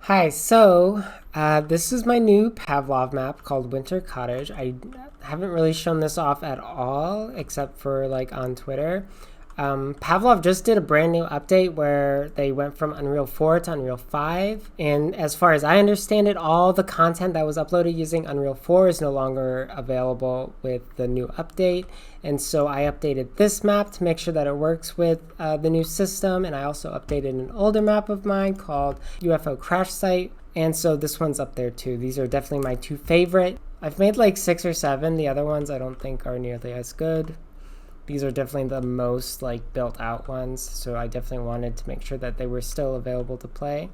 Hi, so this is my new Pavlov map called Winter Cottage. I haven't really shown this off at all except for like on Twitter. Pavlov just did a brand new update where they went from Unreal 4 to Unreal 5. And as far as I understand it, all the content that was uploaded using Unreal 4 is no longer available with the new update. And so I updated this map to make sure that it works with the new system. And I also updated an older map of mine called UFO Crash Site. And so this one's up there too. These are definitely my two favorite. I've made like 6 or 7. The other ones I don't think are nearly as good. These are definitely the most like built out ones, so I definitely wanted to make sure that they were still available to play.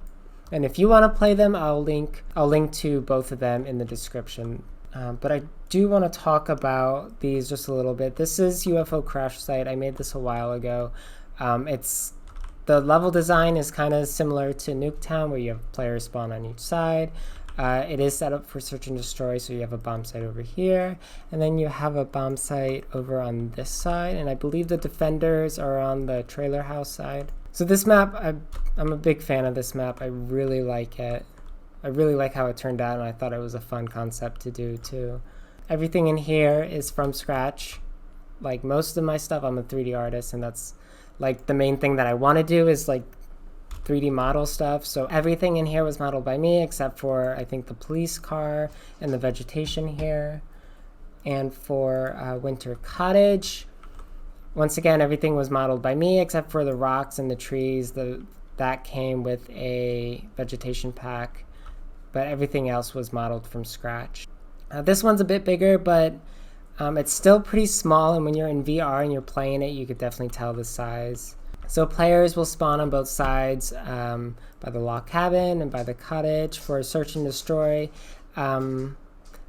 And if you want to play them, I'll link to both of them in the description. But I do want to talk about these just a little bit. This is UFO Crash Site. I made this a while ago. The level design is kind of similar to Nuketown, where you have players spawn on each side. It is set up for search and destroy, so you have a bomb site over here, and then you have a bomb site over on this side, and I believe the defenders are on the trailer house side. So this map, I'm a big fan of this map. I really like it. I really like how it turned out, and I thought it was a fun concept to do too. Everything in here is from scratch. Like most of my stuff, I'm a 3D artist, and that's like the main thing that I want to do is like 3D model stuff. So everything in here was modeled by me except for I think the police car and the vegetation here. And for Winter Cottage, once again everything was modeled by me except for the rocks and the trees. That came with a vegetation pack, but everything else was modeled from scratch. This one's a bit bigger, but it's still pretty small, and when you're in VR and you're playing it, you could definitely tell the size. So players will spawn on both sides by the log cabin and by the cottage for search and destroy. The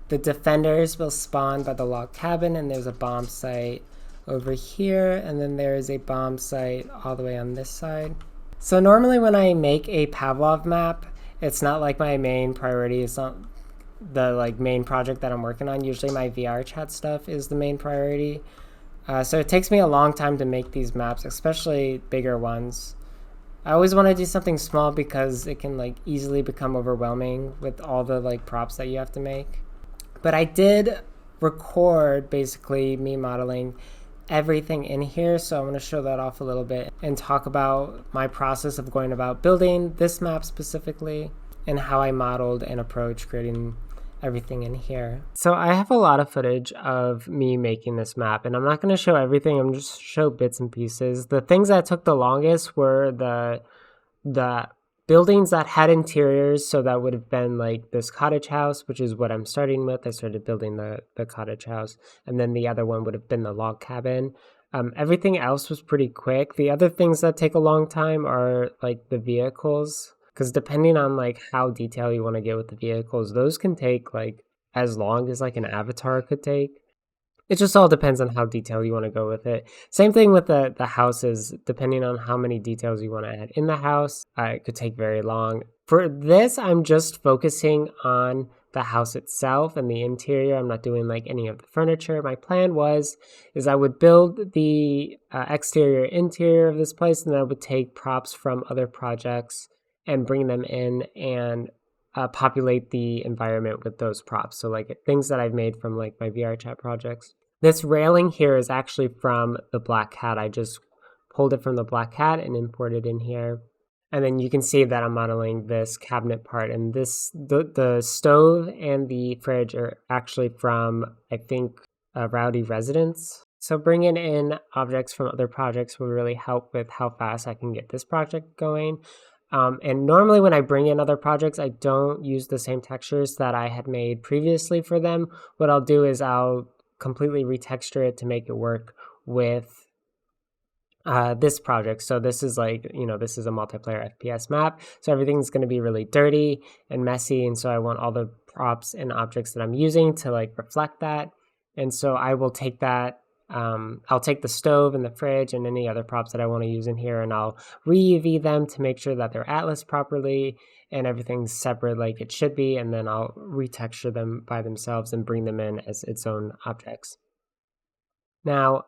defenders will spawn by the log cabin, and there's a bomb site over here, and then there is a bomb site all the way on this side. So normally when I make a Pavlov map, it's not like my main priority. It's not the like main project that I'm working on. Usually my VR chat stuff is the main priority. So it takes me a long time to make these maps, especially bigger ones. I always want to do something small because it can like easily become overwhelming with all the like props that you have to make. But I did record basically me modeling everything in here, so I'm going to show that off a little bit and talk about my process of going about building this map specifically and how I modeled and approached creating everything in here. So I have a lot of footage of me making this map, and I'm not going to show everything. I'm just show bits and pieces. The things that took the longest were the buildings that had interiors. So that would have been like this cottage house, which is what I'm starting with. I started building the cottage house, and then the other one would have been the log cabin. Everything else was pretty quick. The other things that take a long time are like the vehicles, because depending on like how detailed you want to get with the vehicles, those can take like as long as like an avatar could take. It just all depends on how detailed you want to go with it. Same thing with the houses, depending on how many details you want to add in the house, it could take very long. For this, I'm just focusing on the house itself and the interior. I'm not doing like any of the furniture. My plan is I would build the exterior interior of this place, and then I would take props from other projects and bring them in and populate the environment with those props. So like things that I've made from like my VR chat projects. This railing here is actually from the Black Cat. I just pulled it from the Black Cat and imported in here. And then you can see that I'm modeling this cabinet part, and the stove and the fridge are actually from, I think, Rowdy Residence. So bringing in objects from other projects will really help with how fast I can get this project going. And normally when I bring in other projects, I don't use the same textures that I had made previously for them. What I'll do is I'll completely retexture it to make it work with this project. So this is like, this is a multiplayer FPS map. So everything's going to be really dirty and messy. And so I want all the props and objects that I'm using to like reflect that. And so I will take that. I'll take the stove and the fridge and any other props that I want to use in here, and I'll re-UV them to make sure that they're atlas properly and everything's separate like it should be, and then I'll retexture them by themselves and bring them in as its own objects. Now,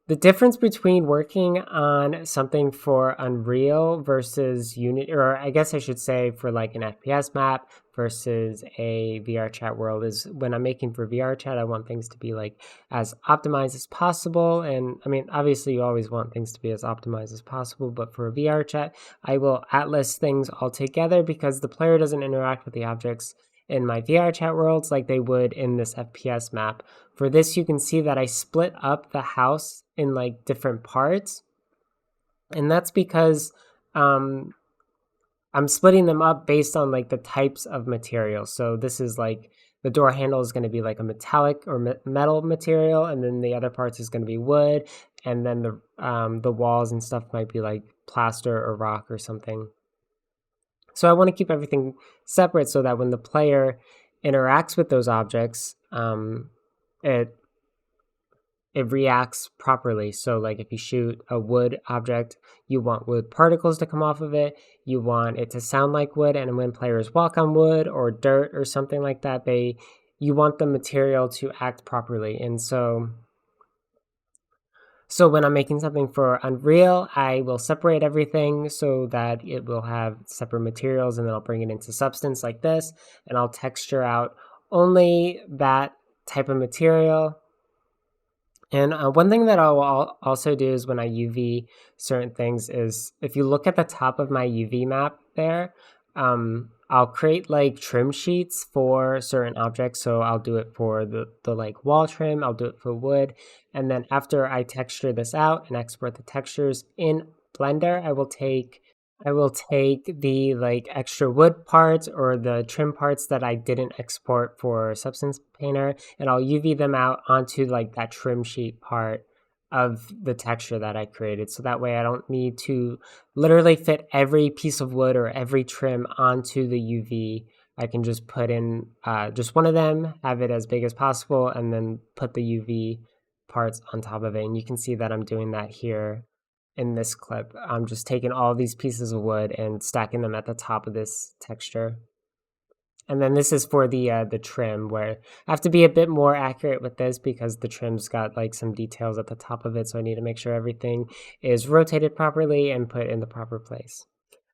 The difference between working on something for Unreal versus Unity, or I guess I should say for like an FPS map versus a VR chat world, is when I'm making for VR chat, I want things to be like as optimized as possible. And I mean, obviously you always want things to be as optimized as possible, but for a VR chat, I will atlas things all together because the player doesn't interact with the objects in my VR chat worlds like they would in this FPS map. For this, you can see that I split up the house in like different parts. And that's because I'm splitting them up based on like the types of materials. So this is like the door handle is going to be like a metallic or metal material, and then the other parts is going to be wood, and then the walls and stuff might be like plaster or rock or something. So I want to keep everything separate so that when the player interacts with those objects, it reacts properly. So like if you shoot a wood object, you want wood particles to come off of it. You want it to sound like wood, and when players walk on wood or dirt or something like that, you want the material to act properly. And so when I'm making something for Unreal, I will separate everything so that it will have separate materials, and then I'll bring it into Substance like this, and I'll texture out only that type of material. And one thing that I'll also do is when I UV certain things is if you look at the top of my UV map there, I'll create like trim sheets for certain objects. So I'll do it for the like wall trim, I'll do it for wood. And then after I texture this out and export the textures in Blender, I will take the like extra wood parts or the trim parts that I didn't export for Substance Painter, and I'll UV them out onto like that trim sheet part of the texture that I created. So that way I don't need to literally fit every piece of wood or every trim onto the UV. I can just put in just one of them, have it as big as possible, and then put the UV parts on top of it. And you can see that I'm doing that here in this clip. I'm just taking all these pieces of wood and stacking them at the top of this texture. And then this is for the trim, where I have to be a bit more accurate with this because the trim's got like some details at the top of it. So I need to make sure everything is rotated properly and put in the proper place.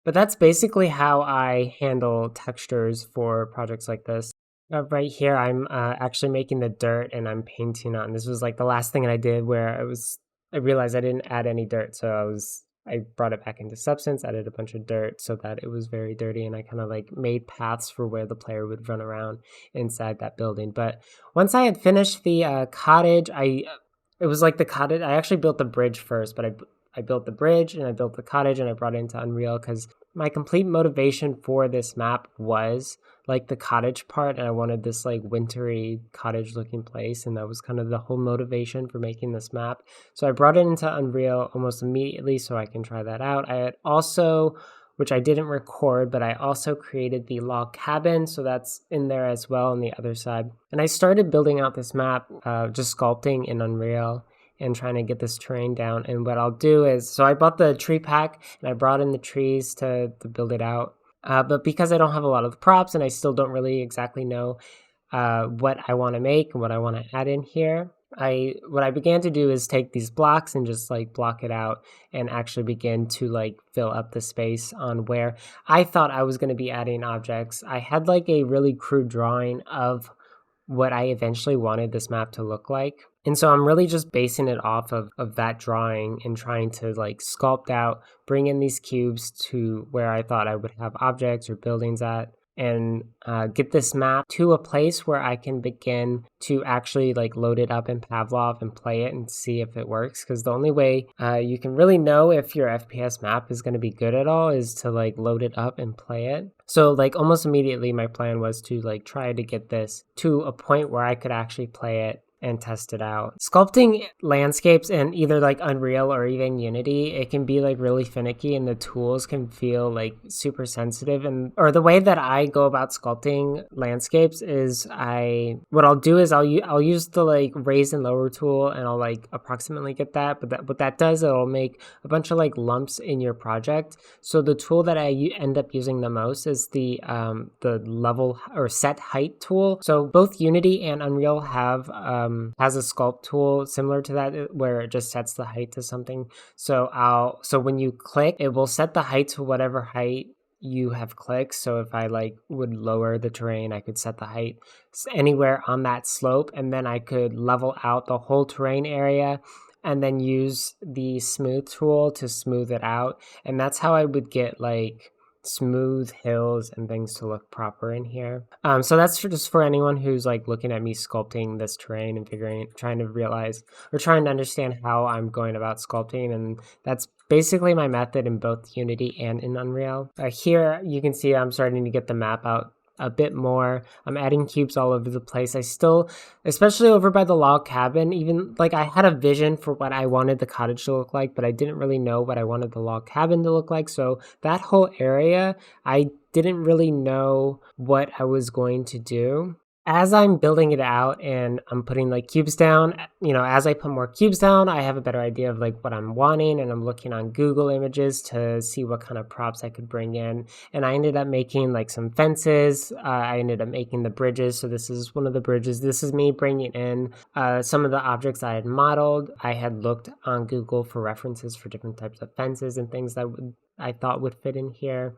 But that's basically how I handle textures for projects like this. Right here, I'm actually making the dirt and I'm painting on. This was like the last thing that I did where I realized I didn't add any dirt, so I brought it back into Substance, added a bunch of dirt so that it was very dirty, and I kind of like made paths for where the player would run around inside that building. But once I had finished the cottage, it was like the cottage. I actually built the bridge first, but I built the bridge and I built the cottage and I brought it into Unreal because my complete motivation for this map was like the cottage part, and I wanted this like wintry cottage looking place, and that was kind of the whole motivation for making this map. So I brought it into Unreal almost immediately so I can try that out. I had also, which I didn't record, but I also created the log cabin, so that's in there as well on the other side. And I started building out this map, just sculpting in Unreal and trying to get this terrain down. And what I'll do is, so I bought the tree pack and I brought in the trees to build it out. But because I don't have a lot of the props and I still don't really exactly know what I want to make and what I want to add in here, what I began to do is take these blocks and just like block it out and actually begin to like fill up the space on where I thought I was going to be adding objects. I had like a really crude drawing of what I eventually wanted this map to look like. And so I'm really just basing it off of that drawing and trying to like sculpt out, bring in these cubes to where I thought I would have objects or buildings at, and get this map to a place where I can begin to actually like load it up in Pavlov and play it and see if it works. Because the only way you can really know if your FPS map is going to be good at all is to like load it up and play it. So like almost immediately my plan was to like try to get this to a point where I could actually play it and test it out. Sculpting landscapes in either like Unreal or even Unity, it can be like really finicky and the tools can feel like super sensitive. Or the way that I go about sculpting landscapes is what I'll do is I'll use the like raise and lower tool and I'll like approximately get that. But what that does, it'll make a bunch of like lumps in your project. So the tool that I end up using the most is the level or set height tool. So both Unity and Unreal have has a sculpt tool similar to that where it just sets the height to something. So when you click, it will set the height to whatever height you have clicked. So if I like would lower the terrain, I could set the height anywhere on that slope, and then I could level out the whole terrain area and then use the smooth tool to smooth it out. And that's how I would get like smooth hills and things to look proper in here. So that's just for anyone who's like looking at me sculpting this terrain and trying to realize or trying to understand how I'm going about sculpting. And that's basically my method in both Unity and in Unreal. Here you can see I'm starting to get the map out a bit more. I'm adding cubes all over the place. I still, especially over by the log cabin, even like I had a vision for what I wanted the cottage to look like, but I didn't really know what I wanted the log cabin to look like. So that whole area, I didn't really know what I was going to do. As I'm building it out and I'm putting like cubes down, as I put more cubes down, I have a better idea of like what I'm wanting, and I'm looking on Google Images to see what kind of props I could bring in. And I ended up making like some fences. I ended up making the bridges. So this is one of the bridges. This is me bringing in some of the objects I had modeled. I had looked on Google for references for different types of fences and things that I thought would fit in here.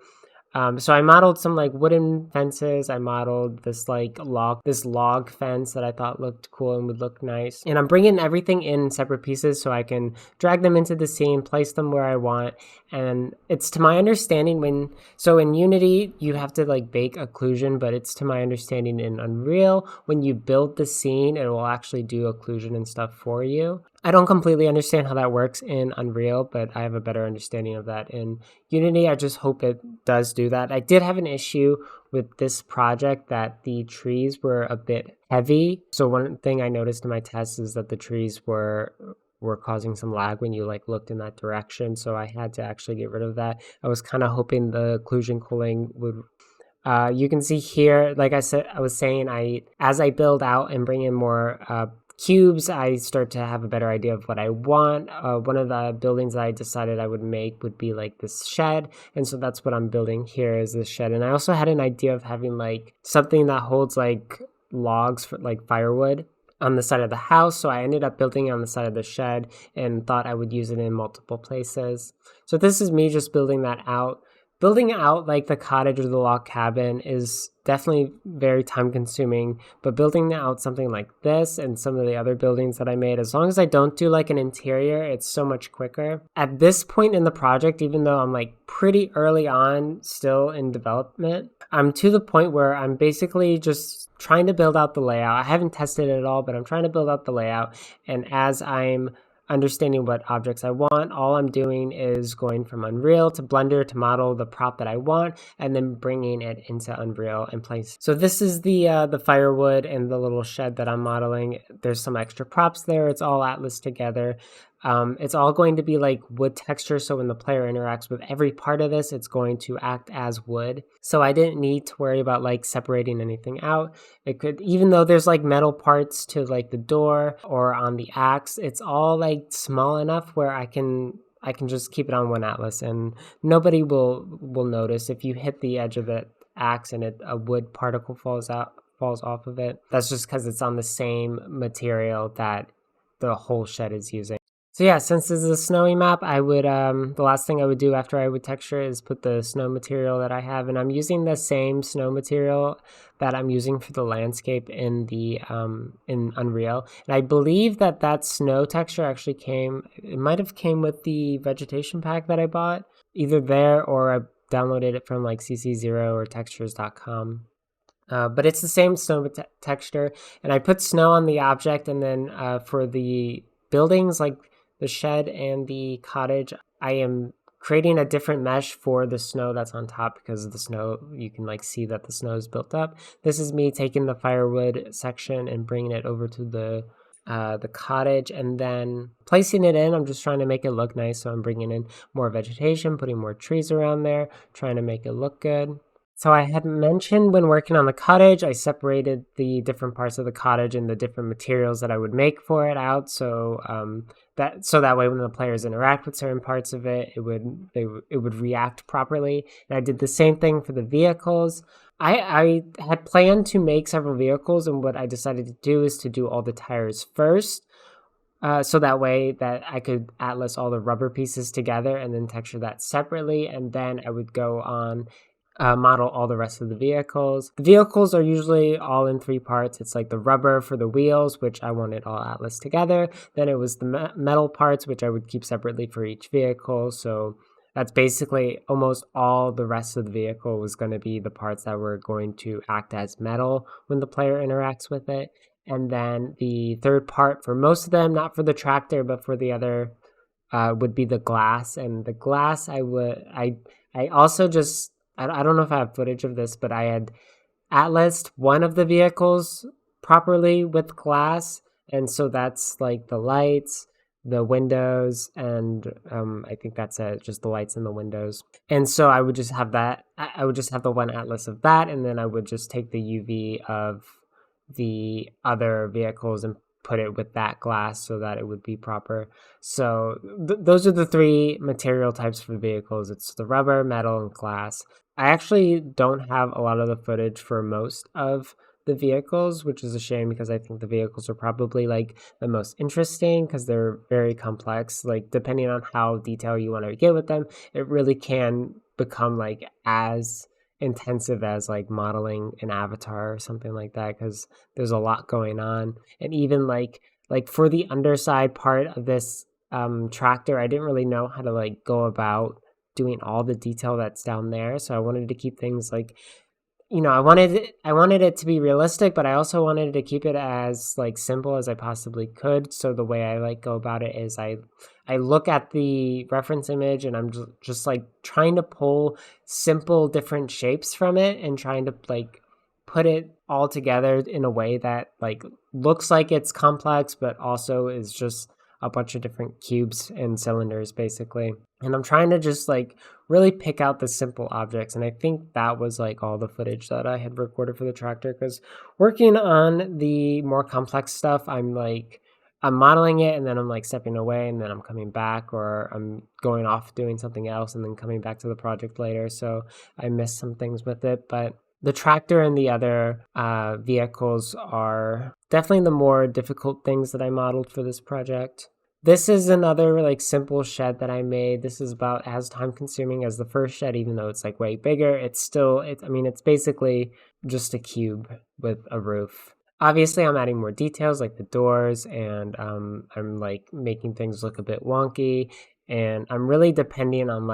So I modeled some like wooden fences. I modeled this log fence that I thought looked cool and would look nice. And I'm bringing everything in separate pieces so I can drag them into the scene, place them where I want. And it's to my understanding in Unity, you have to like bake occlusion, but it's to my understanding in Unreal, when you build the scene, it will actually do occlusion and stuff for you. I don't completely understand how that works in Unreal, but I have a better understanding of that in Unity. I just hope it does do that. I did have an issue with this project that the trees were a bit heavy. So one thing I noticed in my tests is that the trees were causing some lag when you like looked in that direction. So I had to actually get rid of that. I was kind of hoping the occlusion cooling would you can see here, like I was saying, as I build out and bring in more cubes, I start to have a better idea of what I want. One of the buildings that I decided I would make would be like this shed, and so that's what I'm building here is this shed. And I also had an idea of having like something that holds like logs for like firewood on the side of the house, so I ended up building it on the side of the shed and thought I would use it in multiple places. So this is me just building that out. Building out like the cottage or the log cabin is definitely very time consuming, but building out something like this and some of the other buildings that I made, as long as I don't do like an interior, it's so much quicker. At this point in the project, even though I'm like pretty early on still in development, I'm to the point where I'm basically just trying to build out the layout. I haven't tested it at all, but I'm trying to build out the layout. And as I'm understanding what objects I want, all I'm doing is going from Unreal to Blender to model the prop that I want, and then bringing it into Unreal and place. So this is the firewood and the little shed that I'm modeling. There's some extra props there. It's all Atlas together. It's all going to be like wood texture, so when the player interacts with every part of this, it's going to act as wood. So I didn't need to worry about like separating anything out. It could, even though there's like metal parts to like the door or on the axe, it's all like small enough where I can just keep it on one Atlas and nobody will notice. If you hit the edge of the axe and a wood particle falls off of it, that's just because it's on the same material that the whole shed is using. So yeah, since this is a snowy map, I would the last thing I would do after I would texture is put the snow material that I have, and I'm using the same snow material that I'm using for the landscape in the in Unreal. And I believe that snow texture actually it might have came with the vegetation pack that I bought, either there or I downloaded it from like CC0 or textures.com. But it's the same snow texture, and I put snow on the object, and then for the buildings like the shed and the cottage, I am creating a different mesh for the snow that's on top, because of the snow, you can like see that the snow is built up. This is me taking the firewood section and bringing it over to the cottage and then placing it in. I'm just trying to make it look nice, so I'm bringing in more vegetation, putting more trees around there, trying to make it look good. So I had mentioned when working on the cottage, I separated the different parts of the cottage and the different materials that I would make for it out. So that way when the players interact with certain parts of it, it would react properly. And I did the same thing for the vehicles. I had planned to make several vehicles, and what I decided to do is to do all the tires first. So that way that I could atlas all the rubber pieces together and then texture that separately, and then I would go on model all the rest of the vehicles. The vehicles are usually all in three parts. It's like the rubber for the wheels, which I wanted all atlas together. Then it was the metal parts, which I would keep separately for each vehicle. So that's basically almost all the rest of the vehicle was going to be the parts that were going to act as metal when the player interacts with it. And then the third part for most of them, not for the tractor, but for the other, would be the glass. And the glass, I also just, I don't know if I have footage of this, but I had atlased one of the vehicles properly with glass. And so that's like the lights, the windows, and I think that's it, just the lights and the windows. And so I would just have that, I would just have the one atlas of that, and then I would just take the UV of the other vehicles and put it with that glass so that it would be proper. So those are the three material types for vehicles. It's the rubber, metal, and glass. I actually don't have a lot of the footage for most of the vehicles, which is a shame because I think the vehicles are probably like the most interesting because they're very complex. Like depending on how detailed you want to get with them, it really can become like as intensive as like modeling an avatar or something like that because there's a lot going on. And even like for the underside part of this tractor, I didn't really know how to like go about doing all the detail that's down there, so I wanted to keep things like, I wanted it to be realistic, but I also wanted to keep it as like simple as I possibly could. So the way I like go about it is I look at the reference image and I'm just like trying to pull simple different shapes from it and trying to like put it all together in a way that like looks like it's complex but also is just a bunch of different cubes and cylinders basically. And I'm trying to just like really pick out the simple objects. And I think that was like all the footage that I had recorded for the tractor because working on the more complex stuff, I'm modeling it and then I'm like stepping away and then I'm coming back, or I'm going off doing something else and then coming back to the project later. So I missed some things with it. But the tractor and the other vehicles are definitely the more difficult things that I modeled for this project. This is another like simple shed that I made. This is about as time consuming as the first shed, even though it's like way bigger. It's basically just a cube with a roof. Obviously, I'm adding more details like the doors, and I'm like making things look a bit wonky. And I'm really depending on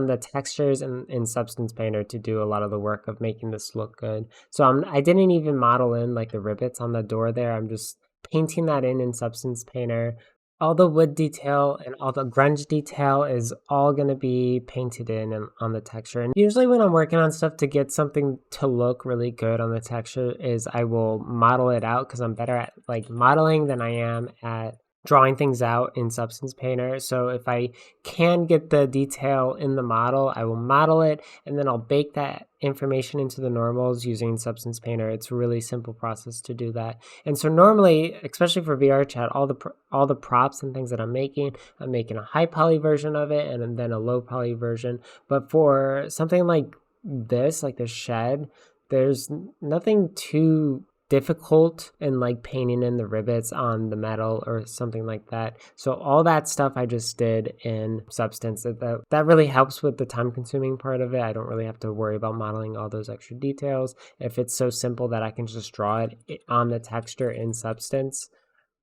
the textures in Substance Painter to do a lot of the work of making this look good. So I didn't even model in like the rivets on the door there. I'm just painting that in Substance Painter. All the wood detail and all the grunge detail is all going to be painted in and on the texture. And usually when I'm working on stuff to get something to look really good on the texture is I will model it out because I'm better at like modeling than I am at drawing things out in Substance Painter. So if I can get the detail in the model, I will model it and then I'll bake that information into the normals using Substance Painter. It's a really simple process to do that. And so normally, especially for VR chat, all the props and things that I'm making a high poly version of it and then a low poly version. But for something like this, like the shed, there's nothing too difficult in like painting in the rivets on the metal or something like that. So all that stuff I just did in Substance. That really helps with the time consuming part of it. I don't really have to worry about modeling all those extra details. If it's so simple that I can just draw it on the texture in Substance,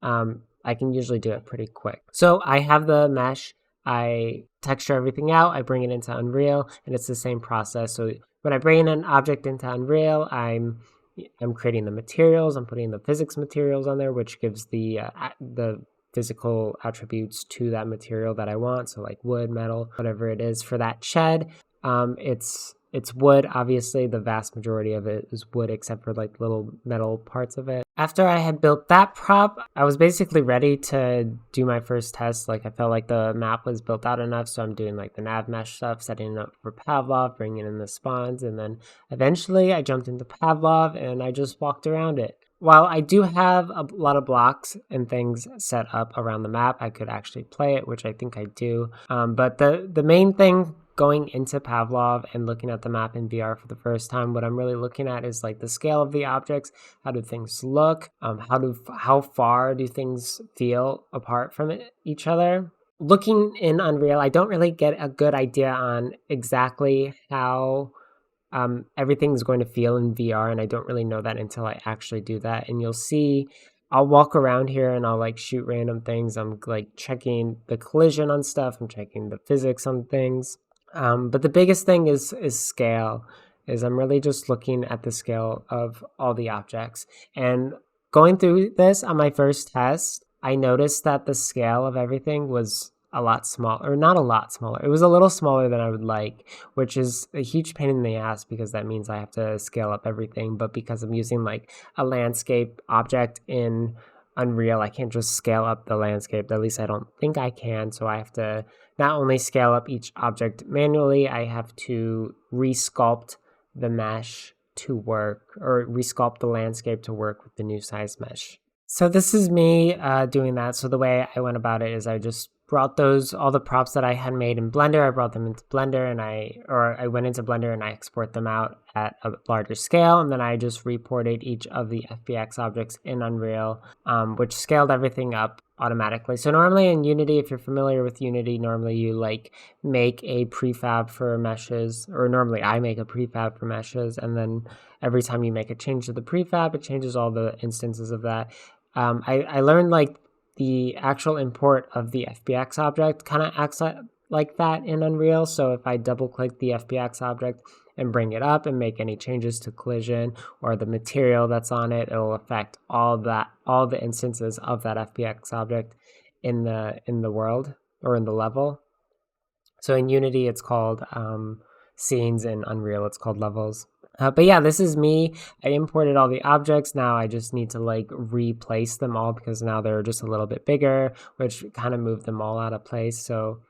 I can usually do it pretty quick. So I have the mesh, I texture everything out, I bring it into Unreal, and it's the same process. So when I bring an object into Unreal, I'm creating the materials. I'm putting the physics materials on there, which gives the physical attributes to that material that I want. So like wood, metal, whatever it is for that shed. It's wood. Obviously, the vast majority of it is wood, except for like little metal parts of it. After I had built that prop, I was basically ready to do my first test. Like I felt like the map was built out enough, so I'm doing like the nav mesh stuff, setting it up for Pavlov, bringing in the spawns, and then eventually I jumped into Pavlov and I just walked around it. While I do have a lot of blocks and things set up around the map, I could actually play it, which I think I do. But the main thing going into Pavlov and looking at the map in VR for the first time, what I'm really looking at is like the scale of the objects. How do things look? How far do things feel apart from each other? Looking in Unreal, I don't really get a good idea on exactly how everything's going to feel in VR, and I don't really know that until I actually do that. And you'll see, I'll walk around here and I'll like shoot random things. I'm like checking the collision on stuff. I'm checking the physics on things. But the biggest thing is scale. Is I'm really just looking at the scale of all the objects. And going through this on my first test, I noticed that the scale of everything was a lot smaller, or not a lot smaller. It was a little smaller than I would like, which is a huge pain in the ass because that means I have to scale up everything. But because I'm using like a landscape object in Unreal, I can't just scale up the landscape. At least I don't think I can. So I have to not only scale up each object manually, I have to resculpt the mesh to work, or resculpt the landscape to work with the new size mesh. So this is me doing that. So the way I went about it is I just brought all the props that I had made in Blender. I brought them into Blender, and I went into Blender and I export them out at a larger scale, and then I just reported each of the FBX objects in Unreal, which scaled everything up automatically. So normally in Unity, if you're familiar with Unity, normally you like make a prefab for meshes, or normally I make a prefab for meshes, and then every time you make a change to the prefab, it changes all the instances of that. I learned like the actual import of the FBX object kind of acts like that in Unreal. So if I double click the FBX object and bring it up and make any changes to collision or the material that's on it, it'll affect all the instances of that FBX object in the world or in the level. So in Unity, it's called scenes. In Unreal, it's called levels. But yeah, this is me. I imported all the objects. Now I just need to like replace them all because now they're just a little bit bigger, which kind of moved them all out of place. So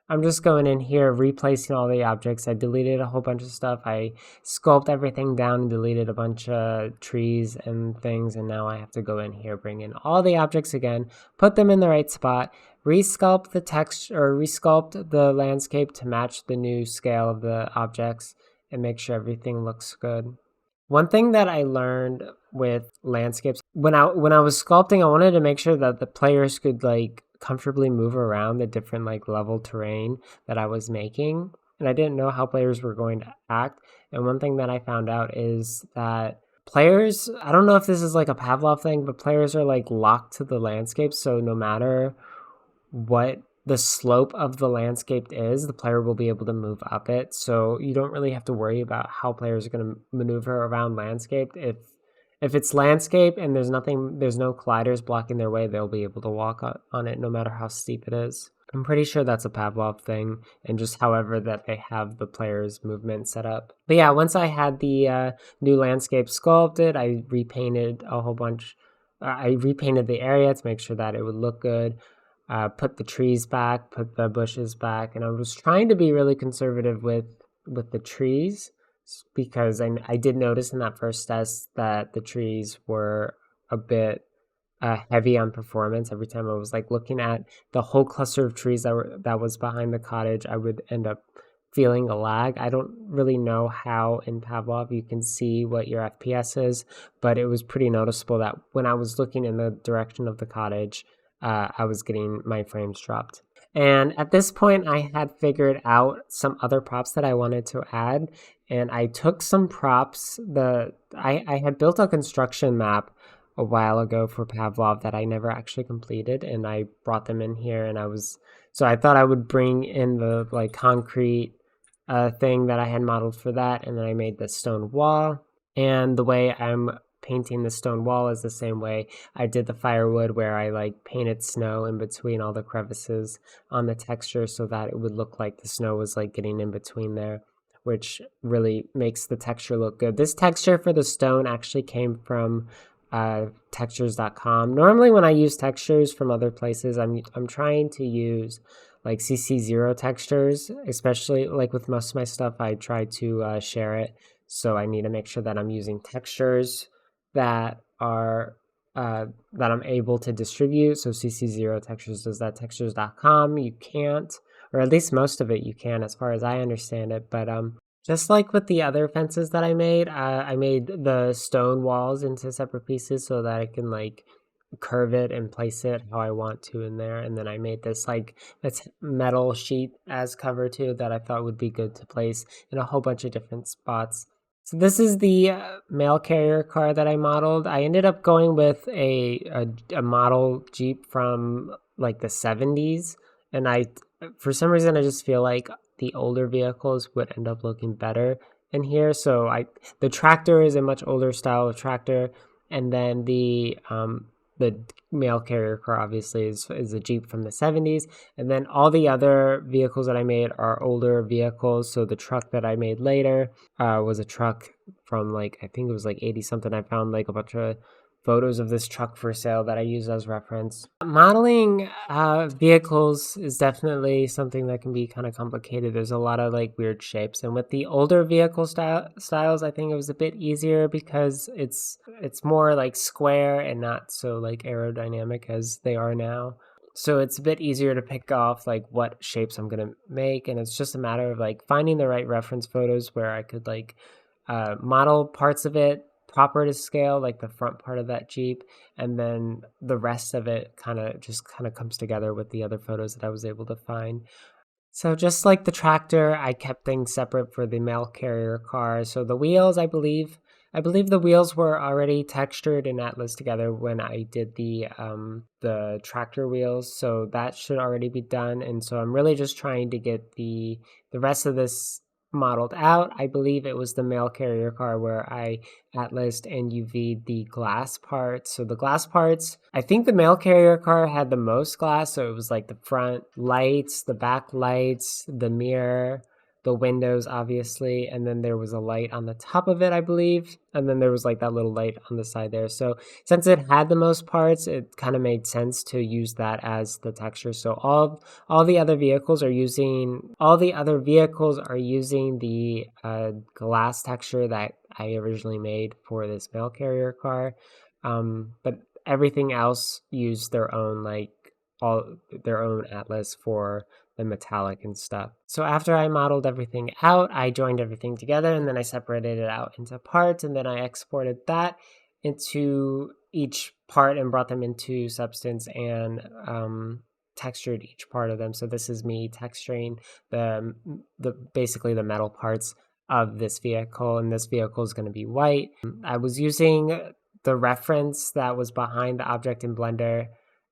I'm just going in here, replacing all the objects. I deleted a whole bunch of stuff. I sculpted everything down and deleted a bunch of trees and things. And now I have to go in here, bring in all the objects again, put them in the right spot, resculpt the text or resculpt the landscape to match the new scale of the objects, and make sure everything looks good. One thing that I learned with landscapes, when I was sculpting, I wanted to make sure that the players could like comfortably move around the different like level terrain that I was making. And I didn't know how players were going to act. And one thing that I found out is that players, I don't know if this is like a Pavlov thing, but players are like locked to the landscape. So no matter what the slope of the landscape is, the player will be able to move up it. So you don't really have to worry about how players are going to maneuver around landscape. If it's landscape and there's no colliders blocking their way, they'll be able to walk on it no matter how steep it is. I'm pretty sure that's a Pavlov thing, and just however that they have the player's movement set up. But yeah, once I had the new landscape sculpted, I repainted a whole bunch. I repainted the area to make sure that it would look good. Put the trees back, put the bushes back, and I was trying to be really conservative with the trees because I did notice in that first test that the trees were a bit heavy on performance. Every time I was like looking at the whole cluster of trees that was behind the cottage, I would end up feeling a lag. I don't really know how in Pavlov you can see what your FPS is, but it was pretty noticeable that when I was looking in the direction of the cottage, I was getting my frames dropped. And at this point, I had figured out some other props that I wanted to add. And I took some props. I had built a construction map a while ago for Pavlov that I never actually completed. And I brought them in here. And I thought I would bring in the like concrete thing that I had modeled for that. And then I made the stone wall. And the way I'm painting the stone wall is the same way I did the firewood, where I like painted snow in between all the crevices on the texture so that it would look like the snow was like getting in between there, which really makes the texture look good. This texture for the stone actually came from textures.com. Normally when I use textures from other places, I'm trying to use like CC0 textures, especially like with most of my stuff, I try to share it. So I need to make sure that I'm using textures that are that I'm able to distribute. So CC0 textures does that. Textures.com you can't, or at least most of it you can, as far as I understand it. But just like with the other fences that I made the stone walls into separate pieces so that I can like curve it and place it how I want to in there. And then I made this like this metal sheet as cover too that I thought would be good to place in a whole bunch of different spots. So this is the mail carrier car that I modeled. I ended up going with a model Jeep from like the 70s, and I for some reason I just feel like the older vehicles would end up looking better in here. So the tractor is a much older style of tractor, and then the mail carrier car obviously is a Jeep from the 70s, and then all the other vehicles that I made are older vehicles. So the truck that I made later was a truck from like, I think it was like 80 something. I found like a bunch of photos of this truck for sale that I use as reference. Modeling vehicles is definitely something that can be kind of complicated. There's a lot of like weird shapes, and with the older vehicle styles, I think it was a bit easier because it's more like square and not so like aerodynamic as they are now. So it's a bit easier to pick off like what shapes I'm gonna make, and it's just a matter of like finding the right reference photos where I could like model parts of it proper to scale, like the front part of that Jeep, and then the rest of it kind of comes together with the other photos that I was able to find. So just like the tractor, I kept things separate for the mail carrier car. So the wheels, I believe the wheels were already textured in Atlas together when I did the tractor wheels. So that should already be done. And so I'm really just trying to get the rest of this modeled out. I believe it was the mail carrier car where I atlased and UV'd the glass parts. So the glass parts, I think the mail carrier car had the most glass. So it was like the front lights, the back lights, the mirror, the windows, obviously. And then there was a light on the top of it, I believe. And then there was like that little light on the side there. So since it had the most parts, it kind of made sense to use that as the texture. So all the other vehicles are using the glass texture that I originally made for this mail carrier car, but everything else used all their own atlas for the metallic and stuff. So after I modeled everything out, I joined everything together, and then I separated it out into parts, and then I exported that into each part and brought them into Substance and textured each part of them. So this is me texturing basically the metal parts of this vehicle, and this vehicle is going to be white. I was using the reference that was behind the object in Blender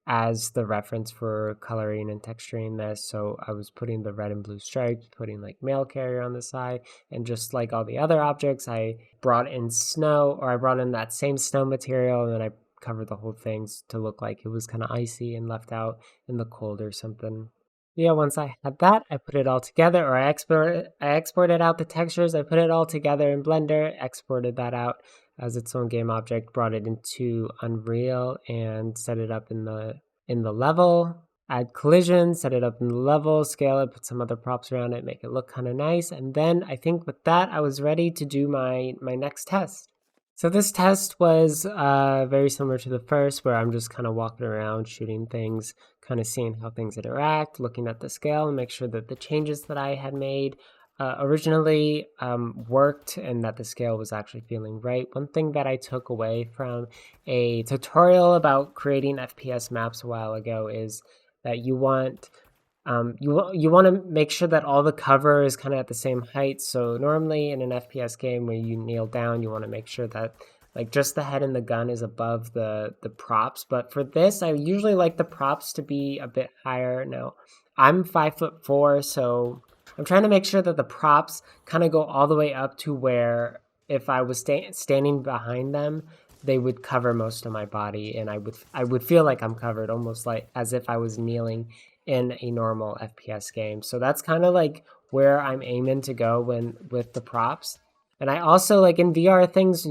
as the reference for coloring and texturing this. So I was putting the red and blue stripes, putting like mail carrier on the side, and just like all the other objects, I brought in that same snow material, and then I covered the whole thing to look like it was kind of icy and left out in the cold or something. Yeah, once I had that, I put it all together, or I exported out the textures. I put it all together in Blender, exported that out as its own game object, brought it into Unreal, and set it up in the level. Add collision, set it up in the level, scale it, put some other props around it, make it look kind of nice. And then I think with that, I was ready to do my next test. So this test was very similar to the first, where I'm just kind of walking around, shooting things, kind of seeing how things interact, looking at the scale, and make sure that the changes that I had made originally worked and that the scale was actually feeling right. One thing that I took away from a tutorial about creating FPS maps a while ago is that you want to make sure that all the cover is kind of at the same height. So normally in an FPS game where you kneel down, you want to make sure that like just the head and the gun is above the props. But for this, I usually like the props to be a bit higher. Now, I'm 5'4", so I'm trying to make sure that the props kind of go all the way up to where if I was standing behind them, they would cover most of my body, and I would feel like I'm covered, almost like as if I was kneeling in a normal FPS game. So that's kind of like where I'm aiming to go with the props. And I also like in VR things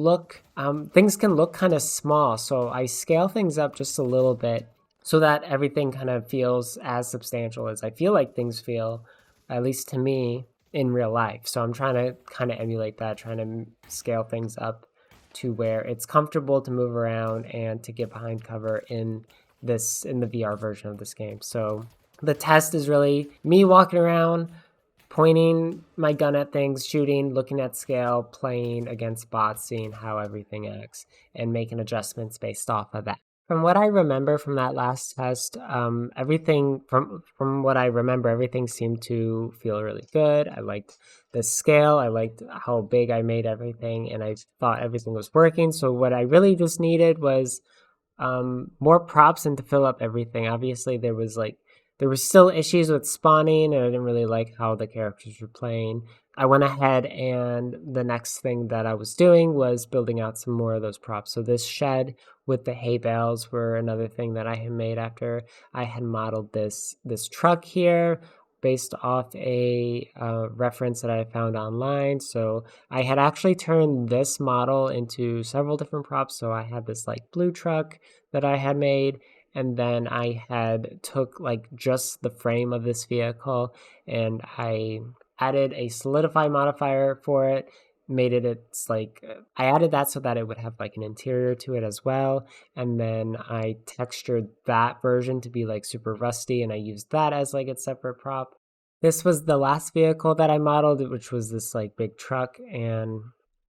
can look kind of small, so I scale things up just a little bit so that everything kind of feels as substantial as I feel like things feel, at least to me, in real life. So I'm trying to kind of emulate that, trying to scale things up to where it's comfortable to move around and to get behind cover in the VR version of this game. So The test is really me walking around, pointing my gun at things, shooting, looking at scale, playing against bots, seeing how everything acts, and making adjustments based off of that. From what I remember from that last test, everything from what I remember, everything seemed to feel really good. I liked the scale. I liked how big I made everything, and I thought everything was working. So what I really just needed was more props and to fill up everything. Obviously, there was still issues with spawning, and I didn't really like how the characters were playing. I went ahead and the next thing that I was doing was building out some more of those props. So this shed with the hay bales were another thing that I had made after I had modeled this truck here based off a reference that I found online. So I had actually turned this model into several different props. So I had this like blue truck that I had made, and then I had took like just the frame of this vehicle and I added a solidify modifier for it, made it it's like I added that so that it would have like an interior to it as well, and then I textured that version to be like super rusty, and I used that as like its separate prop. This was the last vehicle that I modeled, which was this like big truck, and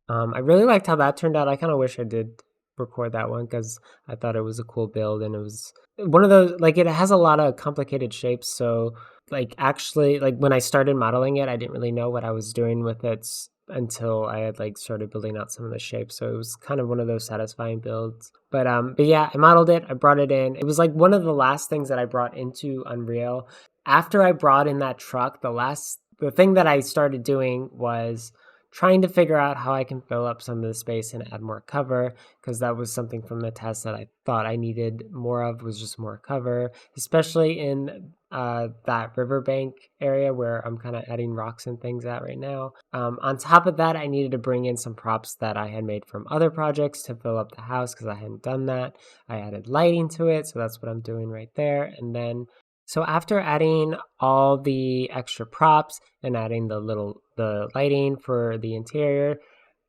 I really liked how that turned out. I kind of wish I did record that one because I thought it was a cool build, and it was one of those like it has a lot of complicated shapes. So like actually like when I started modeling it, I didn't really know what I was doing with it until I had like started building out some of the shapes. So it was kind of one of those satisfying builds. But yeah, I modeled it, I brought it in. It was like one of the last things that I brought into Unreal. After I brought in that truck, the thing that I started doing was trying to figure out how I can fill up some of the space and add more cover, because that was something from the test that I thought I needed more of, was just more cover, especially in that riverbank area where I'm kind of adding rocks and things at right now. On top of that, I needed to bring in some props that I had made from other projects to fill up the house because I hadn't done that. I added lighting to it, so that's what I'm doing right there. And then so after adding all the extra props and adding the lighting for the interior,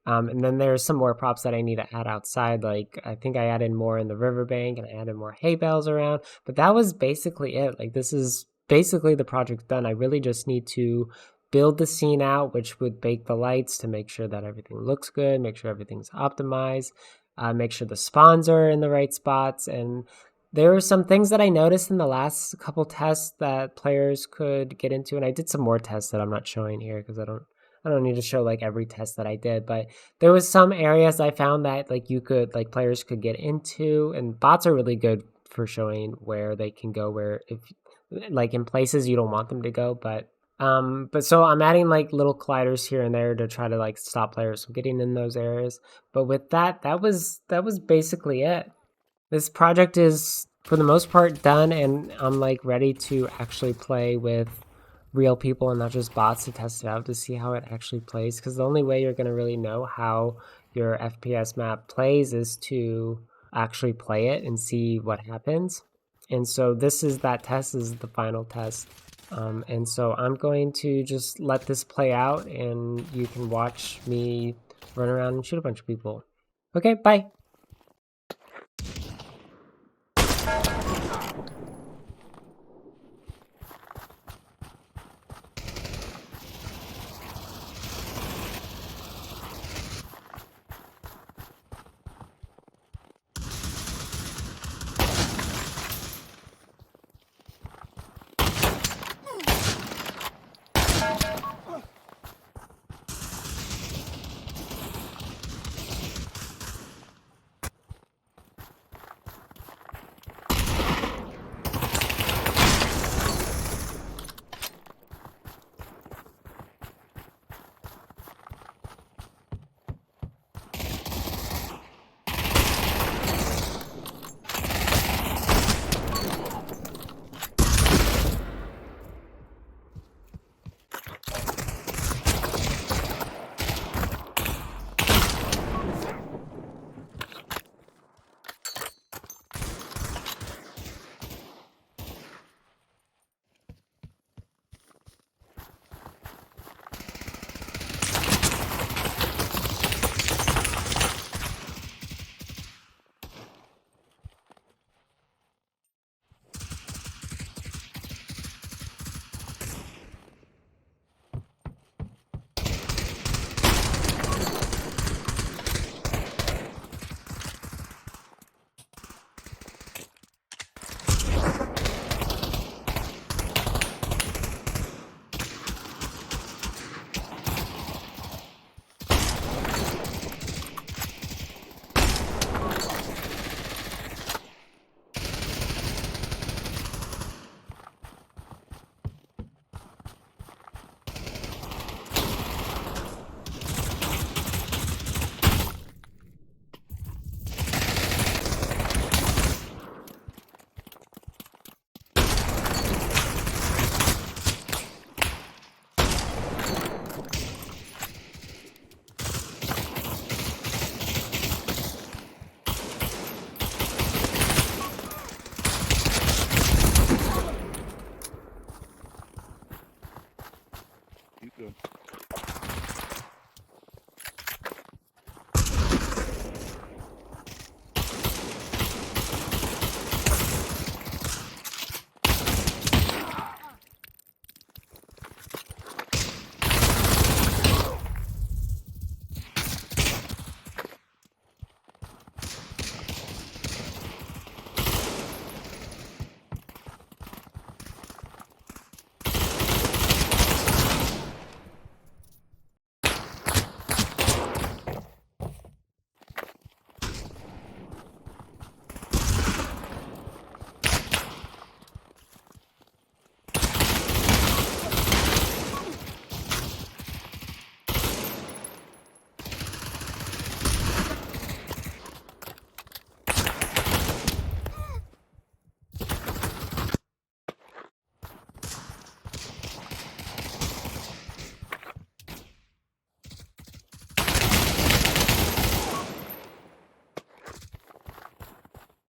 and then there's some more props that I need to add outside. Like I think I added more in the riverbank and I added more hay bales around. But that was basically it. Like this is basically the project done. I really just need to build the scene out, which would bake the lights to make sure that everything looks good, make sure everything's optimized, make sure the spawns are in the right spots. And there were some things that I noticed in the last couple tests that players could get into, and I did some more tests that I'm not showing here because I don't need to show like every test that I did, but there was some areas I found that like you could like players could get into, and bots are really good for showing where they can go, where if like in places you don't want them to go, but so I'm adding like little colliders here and there to try to like stop players from getting in those areas. But with that, that was basically it. This project is for the most part done, and I'm like ready to actually play with real people and not just bots to test it out to see how it actually plays, because the only way you're going to really know how your FPS map plays is to actually play it and see what happens. And so this is that test, this is the final test. And so I'm going to just let this play out and you can watch me run around and shoot a bunch of people. Okay, bye.